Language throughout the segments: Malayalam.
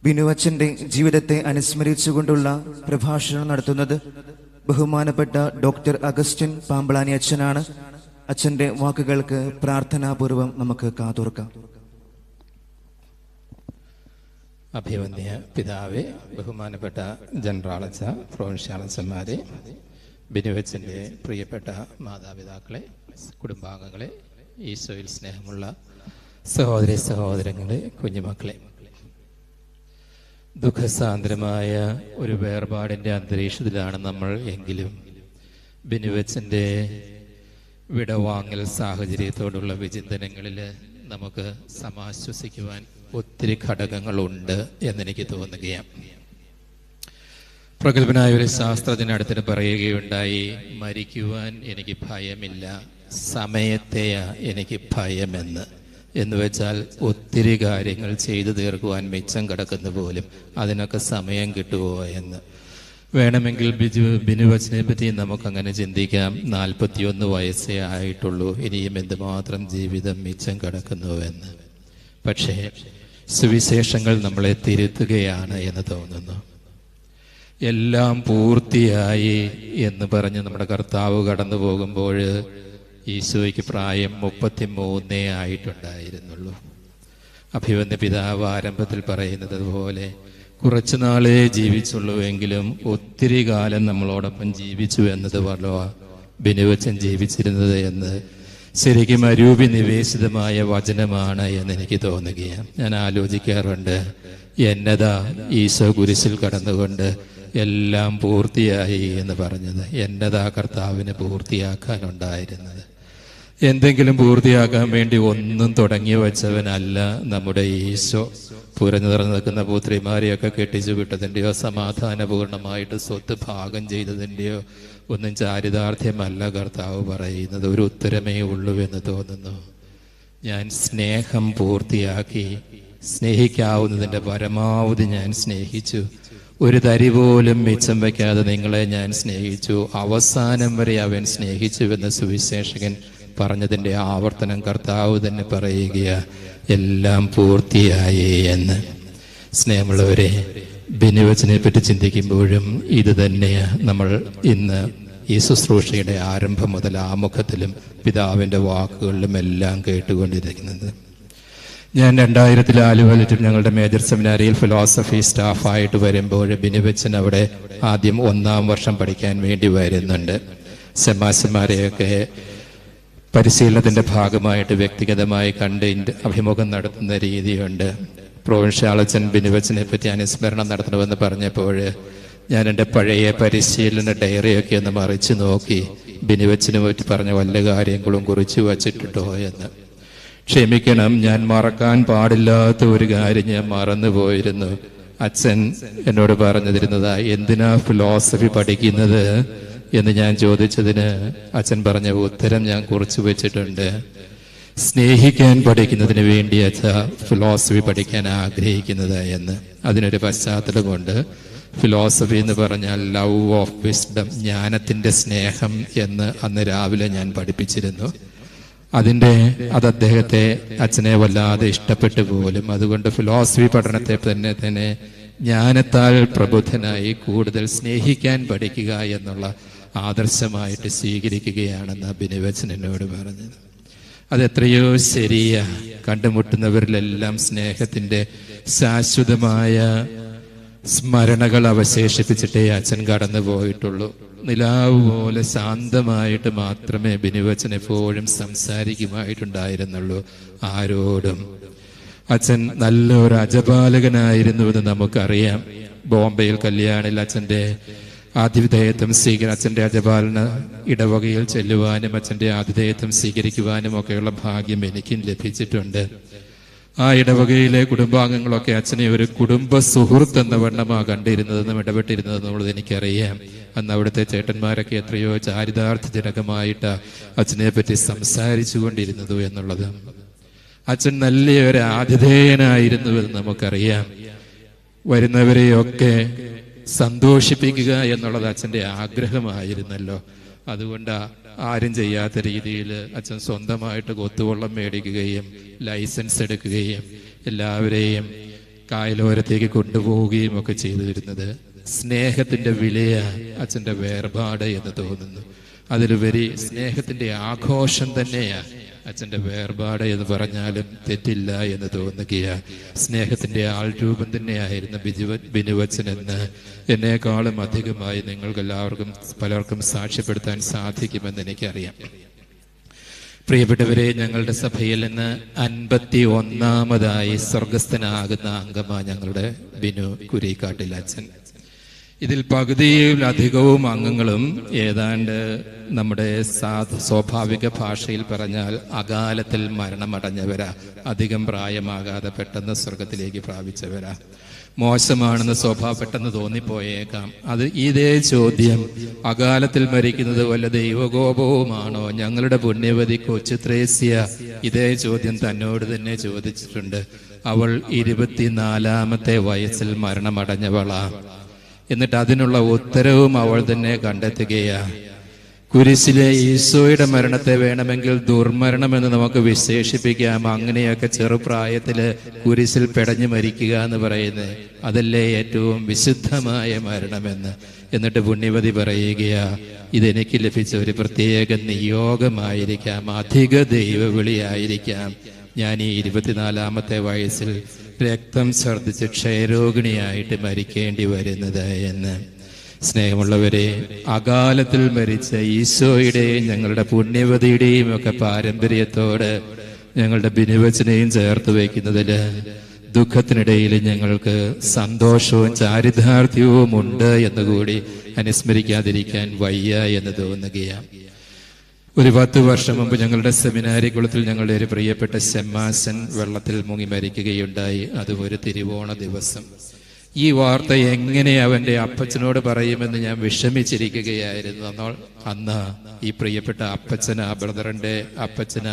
ബിനുവച്ചന്റെ ജീവിതത്തെ അനുസ്മരിച്ചുകൊണ്ടുള്ള പ്രഭാഷണം നടത്തുന്നത് ബഹുമാനപ്പെട്ട ഡോക്ടർ അഗസ്റ്റിൻ പാമ്പളാനി അച്ഛനാണ്. അച്ഛന്റെ വാക്കുകൾക്ക് പ്രാർത്ഥനാപൂർവം നമുക്ക് കാതോർക്കാം. അഭിവന്യ പിതാവേ, ബഹുമാനപ്പെട്ട ജനറാളച്ച, പ്രൊവിൻഷ്യാളച്ചന്മാരെ, ബിനുവച്ചൻ്റെ പ്രിയപ്പെട്ട മാതാപിതാക്കളെ, കുടുംബാംഗങ്ങളെ, ഈശോയിൽ സ്നേഹമുള്ള സഹോദരി സഹോദരങ്ങളെ, കുഞ്ഞുമക്കളെ, ദുഃഖസാന്ദ്രമായ ഒരു വേർപാടിൻ്റെ അന്തരീക്ഷത്തിലാണ് നമ്മൾ. എങ്കിലും ബിനുവച്ചൻ്റെ വിടവാങ്ങൽ സാഹചര്യത്തോടുള്ള വിചിന്തനങ്ങളിൽ നമുക്ക് സമാശ്വസിക്കുവാൻ ഒത്തിരി ഘടകങ്ങളുണ്ട് എന്നെനിക്ക് തോന്നുകയാണ്. പ്രഗത്ഭനായ ഒരു ശാസ്ത്രജ്ഞനടുത്തിന് പറയുകയുണ്ടായി, മരിക്കുവാൻ എനിക്ക് ഭയമില്ല, സമയത്തെയാ എനിക്ക് ഭയമെന്ന്. എന്ന് വെച്ചാൽ ഒത്തിരി കാര്യങ്ങൾ ചെയ്തു തീർക്കുവാൻ മിച്ചം കിടക്കുന്ന പോലും അതിനൊക്കെ സമയം കിട്ടുമോ എന്ന്. വേണമെങ്കിൽ ബിനുവച്ചനെ പറ്റി നമുക്കങ്ങനെ ചിന്തിക്കാം. 41 വയസ്സേ ആയിട്ടുള്ളൂ, ഇനിയും എന്തുമാത്രം ജീവിതം മിച്ചം കിടക്കുന്നുവെന്ന്. പക്ഷേ സുവിശേഷങ്ങൾ നമ്മളെ തിരുത്തുകയാണ് എന്ന് തോന്നുന്നു. എല്ലാം പൂർത്തിയായി എന്ന് പറഞ്ഞ് നമ്മുടെ കർത്താവ് കടന്നു പോകുമ്പോൾ ഈശോയ്ക്ക് പ്രായം 33 ആയിട്ടുണ്ടായിരുന്നുള്ളൂ. അഭിവന്യ പിതാവ് ആരംഭത്തിൽ പറയുന്നത് പോലെ കുറച്ചു നാളേ ജീവിച്ചുള്ളൂ, എങ്കിലും ഒത്തിരി കാലം നമ്മളോടൊപ്പം ജീവിച്ചു എന്നത് പോലെ ബിനുവച്ചൻ ജീവിച്ചിരുന്നത് എന്ന് ശരിക്കും അരൂപി നിവേശിതമായ വചനമാണ് എന്നെനിക്ക് തോന്നുകയാണ്. ഞാൻ ആലോചിക്കാറുണ്ട്, എന്നതാ ഈശോ കുരിശിൽ കടന്നുകൊണ്ട് എല്ലാം പൂർത്തിയായി എന്ന് പറഞ്ഞത്. എന്നതാ കർത്താവിന് പൂർത്തിയാക്കാനുണ്ടായിരുന്നത്. എന്തെങ്കിലും പൂർത്തിയാക്കാൻ വേണ്ടി ഒന്നും തുടങ്ങി വെച്ചവനല്ല നമ്മുടെ ഈശോ. പുരഞ്ഞു നിറഞ്ഞു നിൽക്കുന്ന പുത്രിമാരെയൊക്കെ കെട്ടിച്ചു വിട്ടതിൻ്റെയോ സമാധാനപൂർണമായിട്ട് സ്വത്ത് ഭാഗം ചെയ്തതിൻ്റെയോ ഒന്നും ചാരിതാർത്ഥ്യമല്ല കർത്താവ് പറയുന്നത്. ഒരു ഉത്തരമേ ഉള്ളൂ എന്ന് തോന്നുന്നു. ഞാൻ സ്നേഹം പൂർത്തിയാക്കി, സ്നേഹിക്കാവുന്നതിൻ്റെ പരമാവധി ഞാൻ സ്നേഹിച്ചു, ഒരു തരി പോലും മിച്ചം വയ്ക്കാതെ നിങ്ങളെ ഞാൻ സ്നേഹിച്ചു, അവസാനം വരെ അവൻ സ്നേഹിച്ചുവെന്ന് സുവിശേഷകൻ പറഞ്ഞതിൻ്റെ ആവർത്തനം കർത്താവ് തന്നെ പറയുകയാ, എല്ലാം പൂർത്തിയായി എന്ന്. സ്നേഹമുള്ളവരെ, ബിനുവച്ചനെ പറ്റി ചിന്തിക്കുമ്പോഴും ഇത് തന്നെയാണ് നമ്മൾ ഇന്ന് ഈ ശുശ്രൂഷയുടെ ആരംഭം മുതൽ ആമുഖത്തിലും പിതാവിൻ്റെ വാക്കുകളിലും എല്ലാം കേട്ടുകൊണ്ടിരിക്കുന്നത്. ഞാൻ 2000 ആലുവയിൽ ഞങ്ങളുടെ മേജർ സെമിനാരിയിൽ ഫിലോസഫി സ്റ്റാഫായിട്ട് വരുമ്പോൾ ബിനുവച്ചൻ അവിടെ ആദ്യം 1-ാം വർഷം പഠിക്കാൻ വേണ്ടി വരുന്നുണ്ട്. ശമാശന്മാരെയൊക്കെ പരിശീലനത്തിൻ്റെ ഭാഗമായിട്ട് വ്യക്തിഗതമായി കണ്ട് അഭിമുഖം നടത്തുന്ന രീതിയുണ്ട്. പ്രൊവിൻഷ്യാളച്ചൻ ബിനുവച്ചനെ പറ്റി അനുസ്മരണം നടത്തണമെന്ന് പറഞ്ഞപ്പോൾ ഞാൻ എൻ്റെ പഴയ പരിശീലന ഡയറിയൊക്കെ ഒന്ന് മറിച്ച് നോക്കി, ബിനുവച്ചനെ പറ്റി പറഞ്ഞ വല്ല കാര്യങ്ങളും കുറിച്ച് വച്ചിട്ടുണ്ടോ എന്ന്. ക്ഷമിക്കണം, ഞാൻ മറക്കാൻ പാടില്ലാത്ത ഒരു കാര്യം ഞാൻ മറന്നുപോയിരുന്നു. അച്ഛൻ എന്നോട് പറഞ്ഞിരുന്നതാ, എന്തിനാ ഫിലോസഫി പഠിക്കുന്നത് എന്ന് ഞാൻ ചോദിച്ചതിന് അച്ഛൻ പറഞ്ഞ ഉത്തരം ഞാൻ കുറിച്ചു വെച്ചിട്ടുണ്ട്. സ്നേഹിക്കാൻ പഠിക്കുന്നതിന് വേണ്ടി അച്ഛാ ഫിലോസഫി പഠിക്കാൻ ആഗ്രഹിക്കുന്നത് എന്ന്. അതിനൊരു പശ്ചാത്തലമുണ്ട്. ഫിലോസഫി എന്ന് പറഞ്ഞാൽ ലവ് ഓഫ് വിസ്ഡം, ജ്ഞാനത്തിൻ്റെ സ്നേഹം എന്ന് അന്ന് രാവിലെ ഞാൻ പഠിപ്പിച്ചിരുന്നു. അത് അദ്ദേഹത്തെ, അച്ഛനെ വല്ലാതെ ഇഷ്ടപ്പെട്ടു പോലും. അതുകൊണ്ട് ഫിലോസഫി പഠനത്തെ തന്നെ ജ്ഞാനത്താൽ പ്രബുദ്ധനായി കൂടുതൽ സ്നേഹിക്കാൻ പഠിക്കുക എന്നുള്ള ആദർശമായിട്ട് സ്വീകരിക്കുകയാണെന്ന് ബിനുവച്ചൻ എന്നോട് പറഞ്ഞത്. അതെത്രയോ ശരിയാ. കണ്ടുമുട്ടുന്നവരിലെല്ലാം സ്നേഹത്തിൻ്റെ ശാശ്വതമായ സ്മരണകൾ അവശേഷിപ്പിച്ചിട്ടേ അച്ഛൻ കടന്നു പോയിട്ടുള്ളൂ. നിലാവ് പോലെ ശാന്തമായിട്ട് മാത്രമേ ബിനുവച്ചൻ എപ്പോഴും സംസാരിക്കുമായിട്ടുണ്ടായിരുന്നുള്ളൂ ആരോടും. അച്ഛൻ നല്ലൊരു അജപാലകനായിരുന്നുവെന്ന് നമുക്കറിയാം. ബോംബെയിൽ കല്യാണിൽ അച്ഛൻ്റെ ആതിഥേയത്വം അച്ഛൻ്റെ അജപാലന ഇടവകയിൽ ചെല്ലുവാനും അച്ഛൻ്റെ ആതിഥേയത്വം സ്വീകരിക്കുവാനും ഒക്കെയുള്ള ഭാഗ്യം എനിക്കും ലഭിച്ചിട്ടുണ്ട്. ആ ഇടവകയിലെ കുടുംബാംഗങ്ങളൊക്കെ അച്ഛനെ ഒരു കുടുംബ സുഹൃത്ത് എന്ന വണ്ണമാണ് കണ്ടിരുന്നതെന്നും ഇടപെട്ടിരുന്നതെന്നുള്ളത് എനിക്കറിയാം. അന്ന് അവിടുത്തെ ചേട്ടന്മാരൊക്കെ എത്രയോ ചാരിതാർത്ഥജനകമായിട്ട് അച്ഛനെ പറ്റി സംസാരിച്ചു കൊണ്ടിരുന്നത് എന്നുള്ളത്. അച്ഛൻ നല്ലൊരു ആതിഥേയനായിരുന്നുവെന്ന് നമുക്കറിയാം. വരുന്നവരെയൊക്കെ സന്തോഷിപ്പിക്കുക എന്നുള്ളത് അച്ഛൻ്റെ ആഗ്രഹമായിരുന്നല്ലോ. അതുകൊണ്ട് ആരും ചെയ്യാത്ത രീതിയിൽ അച്ഛൻ സ്വന്തമായിട്ട് കൊത്തുവെള്ളം മേടിക്കുകയും ലൈസൻസ് എടുക്കുകയും എല്ലാവരെയും കായലോരത്തേക്ക് കൊണ്ടുപോവുകയും ഒക്കെ ചെയ്തിരുന്നത്. സ്നേഹത്തിന്റെ വിലയ അച്ഛൻ്റെ വേർപാട് എന്ന് തോന്നുന്നു. അതിലുപരി സ്നേഹത്തിന്റെ ആഘോഷം തന്നെയാ അച്ഛൻ്റെ വേർപാട് എന്ന് പറഞ്ഞാലും തെറ്റില്ല എന്ന് തോന്നുകയാണ്. സ്നേഹത്തിന്റെ ആൾരൂപം തന്നെയായിരുന്നു ബിനുവച്ചൻ എന്ന് എന്നെക്കാളും അധികമായി നിങ്ങൾക്കെല്ലാവർക്കും പലർക്കും സാക്ഷ്യപ്പെടുത്താൻ സാധിക്കുമെന്ന് എനിക്കറിയാം. പ്രിയപ്പെട്ടവരെ, ഞങ്ങളുടെ സഭയിൽ നിന്ന് 51ാമതായി സ്വർഗസ്ഥനാകുന്ന അംഗമാണ് ഞങ്ങളുടെ ബിനു കുരിക്കാട്ടിൽ അച്ഛൻ. ഇതിൽ പകുതിയിലധികവും അംഗങ്ങളും ഏതാണ്ട് നമ്മുടെ സ്വാഭാവിക ഭാഷയിൽ പറഞ്ഞാൽ അകാലത്തിൽ മരണമടഞ്ഞവരാ. അധികം പ്രായമാകാതെ പെട്ടെന്ന് സ്വർഗത്തിലേക്ക് പ്രാപിച്ചവരാ. മോശമാണെന്ന് പെട്ടെന്ന് തോന്നിപ്പോയേക്കാം. ഇതേ ചോദ്യം അകാലത്തിൽ മരിക്കുന്നത് വല്ല ദൈവകോപവുമാണോ? ഞങ്ങളുടെ പുണ്യവതി കൊച്ചു ത്രേസ്യ ഇതേ ചോദ്യം തന്നോട് തന്നെ ചോദിച്ചിട്ടുണ്ട്. അവൾ 24ാമത്തെ വയസ്സിൽ മരണമടഞ്ഞവളാ. എന്നിട്ട് അതിനുള്ള ഉത്തരവും അവൾ തന്നെ കണ്ടെത്തുകയാ. കുരിശിലെ ഈശോയുടെ മരണത്തെ വേണമെങ്കിൽ ദുർമരണമെന്ന് നമുക്ക് വിശേഷിപ്പിക്കാം. അങ്ങനെയൊക്കെ ചെറുപ്രായത്തില് കുരിശിൽ പെടഞ്ഞു മരിക്കുക എന്ന് പറയുന്നത് അതല്ലേ ഏറ്റവും വിശുദ്ധമായ മരണമെന്ന്. എന്നിട്ട് പുണ്യവതി പറയുകയാ, ഇതെനിക്ക് ലഭിച്ച ഒരു പ്രത്യേക നിയോഗമായിരിക്കാം, അധിക ദൈവവിളിയായിരിക്കാം. ഞാൻ ഈ 24ാമത്തെ വയസ്സിൽ രക്തം ഛർദ്ദിച്ച് ക്ഷയരോഗിണിയായിട്ട് മരിക്കേണ്ടി വരുന്നത് എന്ന്. സ്നേഹമുള്ളവരെ, അകാലത്തിൽ മരിച്ച ഈശോയുടെയും ഞങ്ങളുടെ പുണ്യവതിയുടെയും ഒക്കെ പാരമ്പര്യത്തോട് ഞങ്ങളുടെ ബിനുവച്ചനെയും ചേർത്ത് വയ്ക്കുന്നതില് ദുഃഖത്തിനിടയിൽ ഞങ്ങൾക്ക് സന്തോഷവും ചാരിതാർത്ഥ്യവും ഉണ്ട് എന്നുകൂടി അനുസ്മരിക്കാതിരിക്കാൻ വയ്യ എന്ന് തോന്നുകയാണ്. ഒരു 10 വർഷം മുമ്പ് ഞങ്ങളുടെ സെമിനാരി കുളത്തിൽ ഞങ്ങളുടെ ഒരു പ്രിയപ്പെട്ട ഷമ്മാസൻ വെള്ളത്തിൽ മുങ്ങി മരിക്കുകയുണ്ടായി. അതും ഒരു തിരുവോണ ദിവസം. ഈ വാർത്ത എങ്ങനെ അവന്റെ അപ്പച്ചനോട് പറയുമെന്ന് ഞാൻ വിഷമിച്ചിരിക്കുകയായിരുന്നു. അന്ന് ഈ പ്രിയപ്പെട്ട അപ്പച്ചന, ബ്രദറിന്റെ അപ്പച്ചന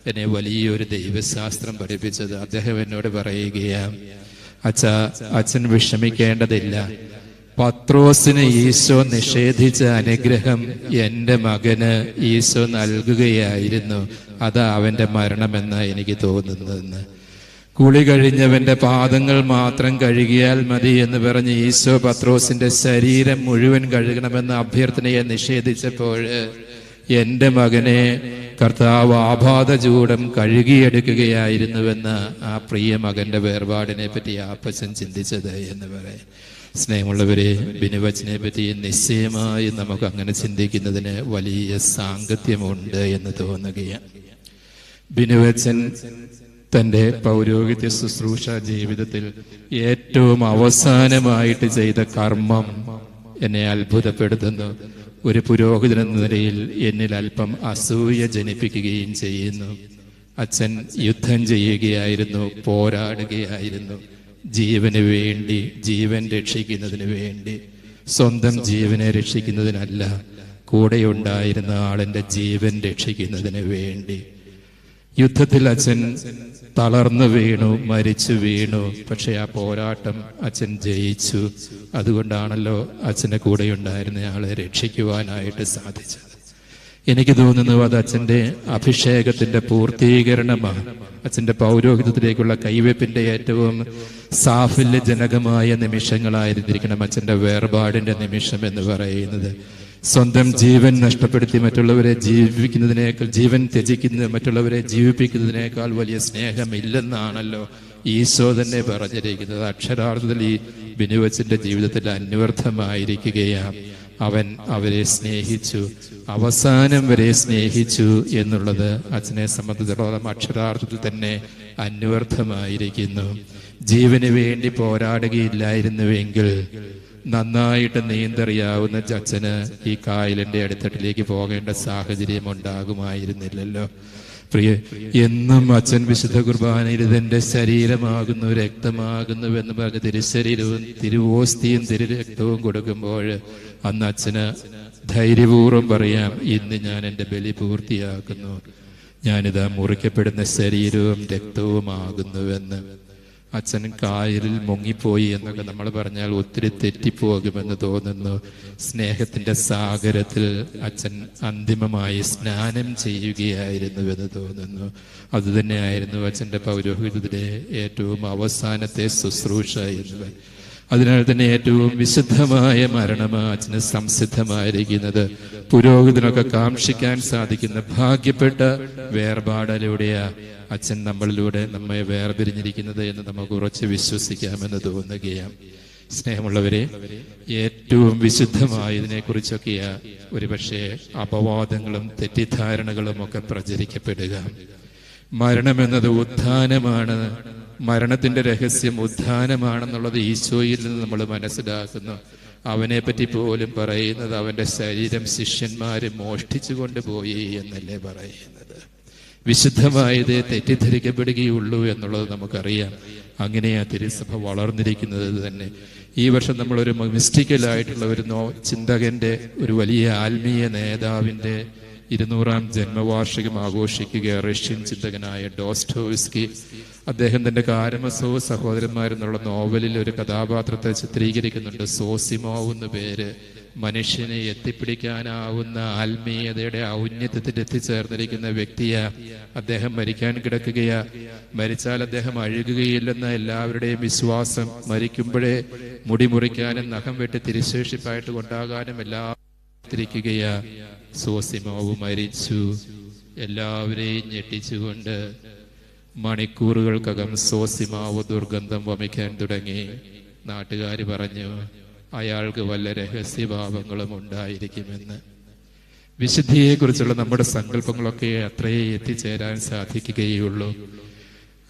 എന്നെ വലിയൊരു ദൈവശാസ്ത്രം പഠിപ്പിച്ചത്. അദ്ദേഹം എന്നോട് പറയുകയാണ്, അച്ഛൻ വിഷമിക്കേണ്ടതില്ല. പത്രോസിന് ഈശോ നിഷേധിച്ച അനുഗ്രഹം എൻ്റെ മകന് ഈശോ നൽകുകയായിരുന്നു. അതാ അവന്റെ മരണമെന്ന് എനിക്ക് തോന്നുന്നതെന്ന്. കുളി കഴിഞ്ഞവന്റെ പാദങ്ങൾ മാത്രം കഴുകിയാൽ മതി എന്ന് പറഞ്ഞ് ഈശോ പത്രോസിന്റെ ശരീരം മുഴുവൻ കഴുകണമെന്ന അഭ്യർത്ഥനയെ നിഷേധിച്ചപ്പോൾ എൻ്റെ മകനെ കർത്താവ് ആപാദചൂടം കഴുകിയെടുക്കുകയായിരുന്നുവെന്ന് ആ പ്രിയ മകന്റെ വേർപാടിനെ പറ്റി അപ്പച്ചൻ ചിന്തിച്ചത് എന്ന് പറയാം. സ്നേഹമുള്ളവരെ, ബിനുവച്ചനെ പറ്റി നിശ്ചയമായി നമുക്ക് അങ്ങനെ ചിന്തിക്കുന്നതിന് വലിയ സാങ്കത്യമുണ്ട് എന്ന് തോന്നുകയാണ്. ബിനുവച്ചൻ തൻ്റെ പൗരോഹിത്യ ശുശ്രൂഷ ജീവിതത്തിൽ ഏറ്റവും അവസാനമായിട്ട് ചെയ്ത കർമ്മം എന്നെ അത്ഭുതപ്പെടുത്തുന്നു. ഒരു പുരോഹിതൻ എന്ന നിലയിൽ എന്നിൽ അല്പം അസൂയ ജനിപ്പിക്കുകയും ചെയ്യുന്നു. അച്ഛൻ യുദ്ധം ചെയ്യുകയായിരുന്നു, പോരാടുകയായിരുന്നു. ജീവന് വേണ്ടി, ജീവൻ രക്ഷിക്കുന്നതിന് വേണ്ടി, സ്വന്തം ജീവനെ രക്ഷിക്കുന്നതിനല്ല, കൂടെയുണ്ടായിരുന്ന ആളിന്റെ ജീവൻ രക്ഷിക്കുന്നതിന് വേണ്ടി. യുദ്ധത്തിൽ അച്ഛൻ തളർന്നു വീണു, മരിച്ചു വീണു. പക്ഷെ ആ പോരാട്ടം അച്ഛൻ ജയിച്ചു. അതുകൊണ്ടാണല്ലോ അച്ഛൻ്റെ കൂടെയുണ്ടായിരുന്ന ആളെ രക്ഷിക്കുവാനായിട്ട് സാധിച്ചത്. എനിക്ക് തോന്നുന്നു അത് അച്ഛൻ്റെ അഭിഷേകത്തിന്റെ പൂർത്തീകരണമാണ്. അച്ഛൻ്റെ പൗരോഹിത്യത്തിലേക്കുള്ള കൈവെപ്പിന്റെ ഏറ്റവും സാഫല്യജനകമായ നിമിഷങ്ങളായിരുന്നിരിക്കണം അച്ഛൻ്റെ വേർപാടിന്റെ നിമിഷം എന്ന് പറയുന്നത്. സ്വന്തം ജീവൻ നഷ്ടപ്പെടുത്തി മറ്റുള്ളവരെ ജീവിപ്പിക്കുന്നതിനേക്കാൾ, ജീവൻ ത്യജിക്കുന്ന മറ്റുള്ളവരെ ജീവിപ്പിക്കുന്നതിനേക്കാൾ വലിയ സ്നേഹമില്ലെന്നാണല്ലോ ഈശോ തന്നെ പറഞ്ഞിരിക്കുന്നത്. അക്ഷരാർത്ഥത്തിൽ ഈ ബിനുവച്ചന്റെ ജീവിതത്തിൽ അന്വർത്ഥമായിരിക്കുകയാണ്. അവൻ അവരെ സ്നേഹിച്ചു, അവസാനം വരെ സ്നേഹിച്ചു എന്നുള്ളത് അച്ഛനെ സംബന്ധിച്ചിടത്തോളം അക്ഷരാർത്ഥത്തിൽ തന്നെ അന്വർത്ഥമായിരിക്കുന്നു. ജീവന് വേണ്ടി പോരാടുകയില്ലായിരുന്നുവെങ്കിൽ നന്നായിട്ട് നീന്തറിയാവുന്ന അച്ഛന് ഈ കായലിന്റെ അടിത്തട്ടിലേക്ക് പോകേണ്ട സാഹചര്യം ഉണ്ടാകുമായിരുന്നില്ലല്ലോ. എന്നും അച്ഛൻ വിശുദ്ധ കുർബാനയിൽ ഇതെന്റെ ശരീരമാകുന്നു, രക്തമാകുന്നു എന്ന് പറഞ്ഞ് തിരുശരീരവും തിരുവോസ്തിയും തിരുരക്തവും കൊടുക്കുമ്പോൾ അന്ന് അച്ഛന് ധൈര്യപൂർവ്വം പറയാം, ഇന്ന് ഞാൻ എൻ്റെ ബലി പൂർത്തിയാക്കുന്നു, ഞാനിതാ മുറിക്കപ്പെടുന്ന ശരീരവും രക്തവുമാകുന്നുവെന്ന്. അച്ഛൻ കായലിൽ മുങ്ങിപ്പോയി എന്നൊക്കെ നമ്മൾ പറഞ്ഞാൽ ഒത്തിരി തെറ്റിപ്പോകുമെന്ന് തോന്നുന്നു. സ്നേഹത്തിന്റെ സാഗരത്തിൽ അച്ഛൻ അന്തിമമായി സ്നാനം ചെയ്യുകയായിരുന്നുവെന്ന് തോന്നുന്നു. അതുതന്നെയായിരുന്നു അച്ഛന്റെ പൗരോഹിത്യത്തിലെ ഏറ്റവും അവസാനത്തെ ശുശ്രൂഷ എന്നുള്ളത്. അതിനാൽ തന്നെ ഏറ്റവും വിശുദ്ധമായ മരണമാണ് അച്ഛന് സംസിദ്ധമായിരിക്കുന്നത്. പുരോഹിതനൊക്കെ കാക്ഷിക്കാൻ സാധിക്കുന്ന ഭാഗ്യപ്പെട്ട വേർപാടിലൂടെയാ അച്ഛൻ നമ്മളിലൂടെ നമ്മെ വേർപിരിഞ്ഞിരിക്കുന്നത് എന്ന് നമുക്ക് ഉറച്ച് വിശ്വസിക്കാമെന്ന് തോന്നുകയാണ്. സ്നേഹമുള്ളവരെ, ഏറ്റവും വിശുദ്ധമായതിനെ കുറിച്ചൊക്കെയാ ഒരുപക്ഷെ അപവാദങ്ങളും തെറ്റിദ്ധാരണകളും ഒക്കെ പ്രചരിക്കപ്പെടുക. മരണമെന്നത് ഉത്ഥാനമാണ്, മരണത്തിന്റെ രഹസ്യം ഉത്ഥാനമാണെന്നുള്ളത് ഈശോയിൽ നിന്ന് നമ്മൾ മനസ്സിലാക്കുന്നു. അവനെ പറ്റി പോലും പറയുന്നത് അവന്റെ ശരീരം ശിഷ്യന്മാര് മോഷ്ടിച്ചു കൊണ്ടുപോയി എന്നല്ലേ പറയുന്നത്. വിശുദ്ധമായതേ തെറ്റിദ്ധരിക്കപ്പെടുകയുള്ളൂ എന്നുള്ളത് നമുക്കറിയാം. അങ്ങനെയാ തിരുസഭ വളർന്നിരിക്കുന്നത് തന്നെ. ഈ വർഷം നമ്മളൊരു മിസ്റ്റിക്കലായിട്ടുള്ള ഒരു ചിന്തകന്റെ, ഒരു വലിയ ആത്മീയ നേതാവിന്റെ 200-ാം ജന്മവാർഷികം ആഘോഷിക്കുക. റഷ്യൻ ചിന്തകനായ ഡോസ്റ്റോവ്സ്കി അദ്ദേഹം തന്റെ കാരമസോ സഹോദരന്മാരെന്നുള്ള നോവലിൽ ഒരു കഥാപാത്രത്തെ ചിത്രീകരിക്കുന്നുണ്ട്. സോസിമോവ് എന്ന പേര്. മനുഷ്യനെ എത്തിപ്പിടിക്കാനാവുന്ന ആത്മീയതയുടെ ഔന്നത്യത്തിൽ എത്തിച്ചേർന്നിരിക്കുന്ന വ്യക്തിയാ. അദ്ദേഹം മരിക്കാൻ കിടക്കുകയാ. മരിച്ചാൽ അദ്ദേഹം അഴുകുകയില്ലെന്ന എല്ലാവരുടെയും വിശ്വാസം. മരിക്കുമ്പോഴേ മുടി മുറിക്കാനും നഖം വെട്ടി തിരുശേഷിപ്പായിട്ട് കൊണ്ടാകാനും എല്ലാം ിരിക്കുകയാ. സോസിമോവ് മരിച്ചു. എല്ലാവരെയും ഞെട്ടിച്ചുകൊണ്ട് മണിക്കൂറുകൾക്കകം സോസിമാവ് ദുർഗന്ധം വമിക്കാൻ തുടങ്ങി. നാട്ടുകാർ പറഞ്ഞു അയാൾക്ക് വല്ല രഹസ്യഭാവങ്ങളും ഉണ്ടായിരിക്കുമെന്ന്. വിശുദ്ധിയെക്കുറിച്ചുള്ള നമ്മുടെ സങ്കല്പങ്ങളൊക്കെ അത്രയേ എത്തിച്ചേരാൻ സാധിക്കുകയുള്ളൂ.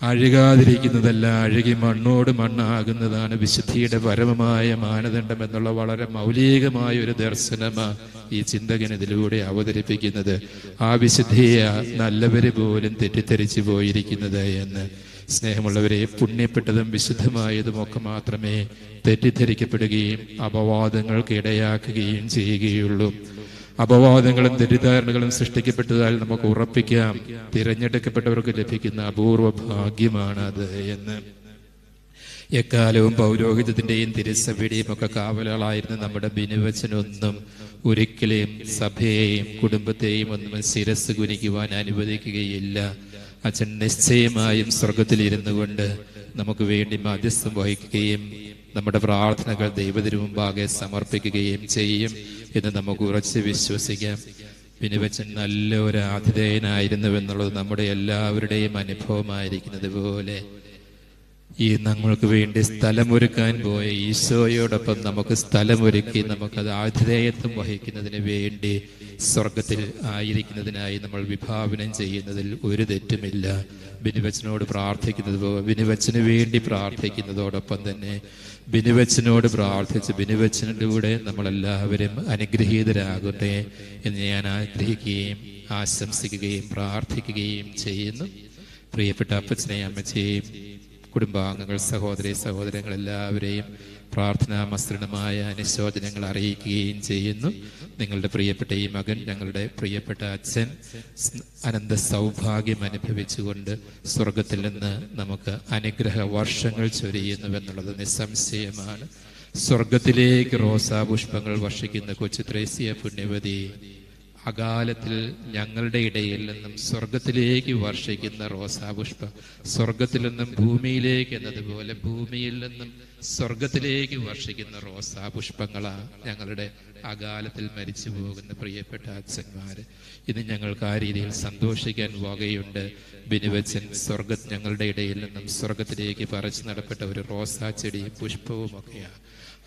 അഴുകാതിരിക്കുന്നതല്ല, അഴുകി മണ്ണോട് മണ്ണാകുന്നതാണ് വിശുദ്ധിയുടെ പരമമായ മാനദണ്ഡം എന്നുള്ള വളരെ മൗലികമായ ഒരു ദർശനമാണ് ഈ ചിന്തകൻ ഇതിലൂടെ അവതരിപ്പിക്കുന്നത്. ആ വിശുദ്ധിയെ നല്ലവര് പോലും തെറ്റിദ്ധരിച്ചു പോയിരിക്കുന്നത് എന്ന്. സ്നേഹമുള്ളവരെ, പുണ്യപ്പെട്ടതും വിശുദ്ധമായതും ഒക്കെ മാത്രമേ തെറ്റിദ്ധരിക്കപ്പെടുകയും അപവാദങ്ങൾക്ക് ഇടയാക്കുകയും ചെയ്യുകയുള്ളൂ. അപവാദങ്ങളും തെറ്റിദ്ധാരണകളും സൃഷ്ടിക്കപ്പെട്ടതാൽ നമുക്ക് ഉറപ്പിക്കാം, തിരഞ്ഞെടുക്കപ്പെട്ടവർക്ക് ലഭിക്കുന്ന അപൂർവ ഭാഗ്യമാണ് അത് എന്ന്. എക്കാലവും പൗരോഹിത്യത്തിന്റെയും തിരുസഭയുടെയും ഒക്കെ കാവലുകളായിരുന്ന നമ്മുടെ ബിനുവച്ചനൊന്നും ഒരിക്കലും സഭയെയും കുടുംബത്തെയും ഒന്നും ശിരസ് കുനിക്കുവാൻ അനുവദിക്കുകയില്ല. അച്ഛൻ നിശ്ചയമായും സ്വർഗത്തിലിരുന്നു കൊണ്ട് നമുക്ക് വേണ്ടി മധ്യസ്ഥം വഹിക്കുകയും നമ്മുടെ പ്രാർത്ഥനകൾ ദൈവത്തിനു മുമ്പാകെ സമർപ്പിക്കുകയും ചെയ്യും എന്ന് നമുക്ക് ഉറച്ച് വിശ്വസിക്കാം. ബിനുവച്ചൻ നല്ല ഒരു ആതിഥേയനായിരുന്നുവെന്നുള്ളത് നമ്മുടെ എല്ലാവരുടെയും അനുഭവമായിരിക്കുന്നത് പോലെ ഈ നമ്മൾക്ക് വേണ്ടി സ്ഥലമൊരുക്കാൻ പോയ ഈശോയോടൊപ്പം നമുക്ക് സ്ഥലമൊരുക്കി നമുക്കത് ആതിഥേയത്വം വഹിക്കുന്നതിന് വേണ്ടി സ്വർഗത്തിൽ ആയിരിക്കുന്നതിനായി നമ്മൾ വിഭാവനം ചെയ്യുന്നതിൽ ഒരു തെറ്റുമില്ല. ബിനുവച്ചനോട് പ്രാർത്ഥിക്കുന്നത് പോലെ ബിനുവച്ചന് വേണ്ടി പ്രാർത്ഥിക്കുന്നതോടൊപ്പം തന്നെ ബിനുവച്ചനോട് പ്രാർത്ഥിച്ച് ബിനുവച്ചനിലൂടെ നമ്മളെല്ലാവരും അനുഗ്രഹീതരാകട്ടെ എന്ന് ഞാൻ ആഗ്രഹിക്കുകയും ആശംസിക്കുകയും പ്രാർത്ഥിക്കുകയും ചെയ്യുന്നു. പ്രിയപ്പെട്ട അപ്പച്ചനെയും അമ്മച്ചയെയും കുടുംബാംഗങ്ങൾ, സഹോദരി സഹോദരങ്ങൾ എല്ലാവരെയും പ്രാർത്ഥനാ മസ്രണമായ അനുശോചനങ്ങൾ അറിയിക്കുകയും ചെയ്യുന്നു. നിങ്ങളുടെ പ്രിയപ്പെട്ട ഈ മകൻ, ഞങ്ങളുടെ പ്രിയപ്പെട്ട അച്ഛൻ അനന്ത സൗഭാഗ്യം അനുഭവിച്ചുകൊണ്ട് സ്വർഗത്തിൽ നിന്ന് നമുക്ക് അനുഗ്രഹ വർഷങ്ങൾ ചൊരിയുന്നുവെന്നുള്ളത് നിസ്സംശയമാണ്. സ്വർഗത്തിലേക്ക് റോസാപുഷ്പങ്ങൾ വർഷിക്കുന്ന കൊച്ചു ത്രേസ്യ പുണ്യവതി അകാലത്തിൽ ഞങ്ങളുടെ ഇടയിൽ നിന്നും സ്വർഗത്തിലേക്ക് വർഷിക്കുന്ന റോസാപുഷ്പം, സ്വർഗത്തിൽ നിന്നും ഭൂമിയിലേക്ക് എന്നതുപോലെ ഭൂമിയിൽ നിന്നും സ്വർഗത്തിലേക്ക് വർഷിക്കുന്ന റോസാപുഷ്പങ്ങളാണ് ഞങ്ങളുടെ അകാലത്തിൽ മരിച്ചു പോകുന്ന പ്രിയപ്പെട്ട അച്ഛന്മാര്. ഇത് ഞങ്ങൾക്ക് ആ രീതിയിൽ സന്തോഷിക്കാൻ വകയുണ്ട്. ബിനുവച്ചൻ ഞങ്ങളുടെ ഇടയിൽ നിന്നും സ്വർഗത്തിലേക്ക് പറിച്ചു നടപ്പെട്ട ഒരു റോസാ ചെടിയും പുഷ്പവും ഒക്കെയാണ്.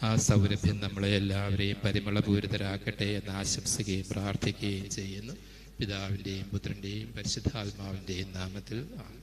ആ സൗരഭ്യം നമ്മളെ എല്ലാവരെയും പരിമളപൂരിതരാക്കട്ടെ എന്ന് ആശംസിക്കുകയും പ്രാർത്ഥിക്കുകയും ചെയ്യുന്നു. പിതാവിൻ്റെയും പുത്രൻ്റെയും പരിശുദ്ധാത്മാവിൻ്റെയും നാമത്തിൽ ആമേൻ.